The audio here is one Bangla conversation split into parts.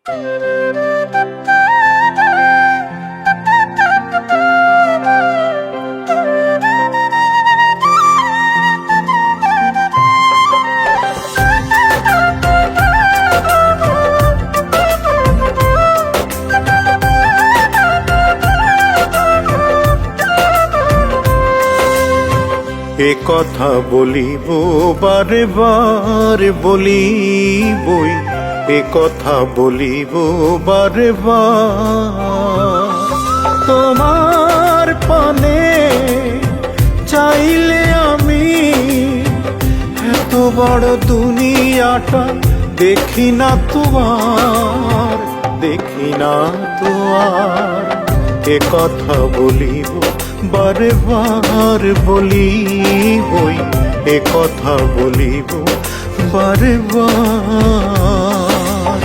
এ কথা বলিব বারে বার বলিবই, এ কথা বলিব বারে বার। তোমার পানে চাইলে আমি এত বড় দুনিয়াটা দেখি না তো আর, দেখি না তো আর। এ কথা বলিব বারে বার বলিবই, এ কথা বলিব বারে বার।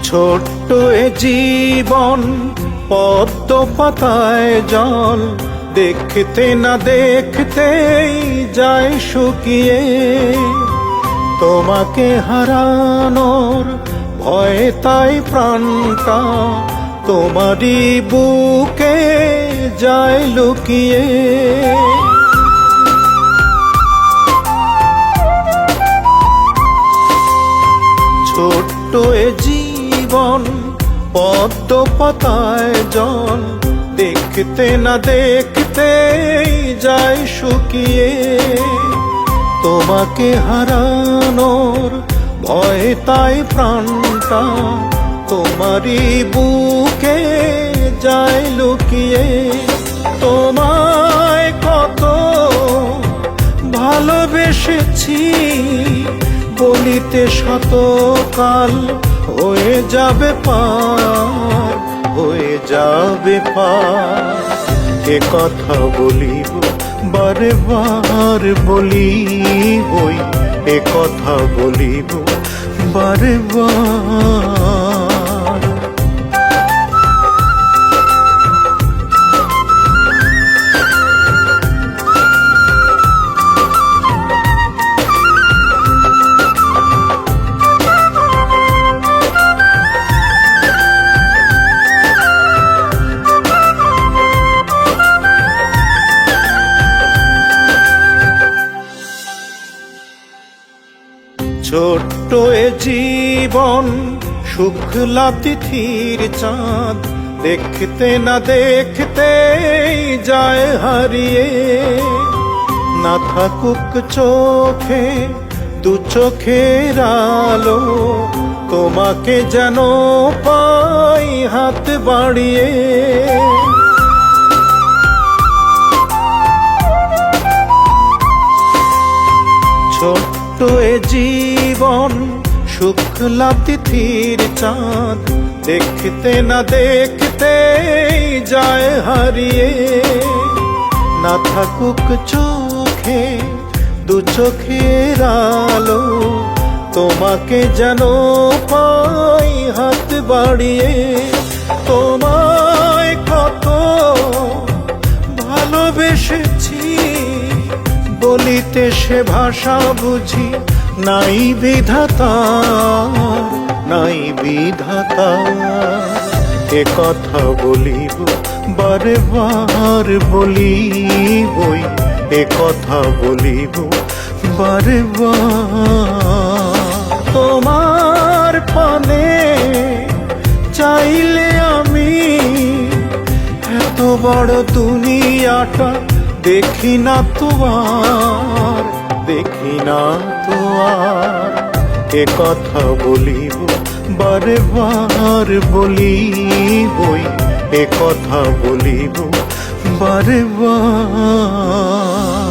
ছোট্ট এ জীবন পদ্ম পাতায় জল, দেখতে না দেখতেই যায় শুকিয়ে। তোমাকে হারানোর ভয়ে তাই প্রাণটা তোমারই বুকে যায় লুকিয়ে। ছোট্ট এ জীবন পদ্ম পাতায় জল, দেখতে না দেখতেই যায় শুকিয়ে। তোমাকে হারানোর ভয়ে তাই প্রাণটা তোমারই বুকে যায় লুকিয়ে। তোমায় কত ভালোবেসেছি বলিতে শতকাল হয়ে যাবে পার, হয়ে যাবে পার। এ কথা বলিব বারে বার বলিবই, এ কথা বলিব বারে বার। ছোট্ট এ জীবন শুক্লা তিথির চাঁদ, দেখতে না দেখতেই যায় হারিয়ে। না থাকুক চোখে দু চোখের আলো, তোমাকে যেন পাই হাত বাড়িয়ে। ছোট্ট এ জীবন শুক্লা তিথির চাঁদ, দেখতে না দেখতেই যায় হারিয়ে। না থাকুক চোখে দু চোখের আলো, তোমাকে যেন পাই হাত বাড়িয়ে। তোমায় কত ভালোবেসেছি বলিতে সে ভাষা বুঝি নাই বিধাতা, নাই বিধাতা। এ কথা বলিব বারে বার বলিবই, এ কথা বলিব বারে বার। তোমার পানে চাইলে আমি এত বড় দুনিয়াটা দেখি না তো আর, দেখি না তো আর। এ কথা বলিব বারে বার বলিবই, এ কথা বলিব বারে বার।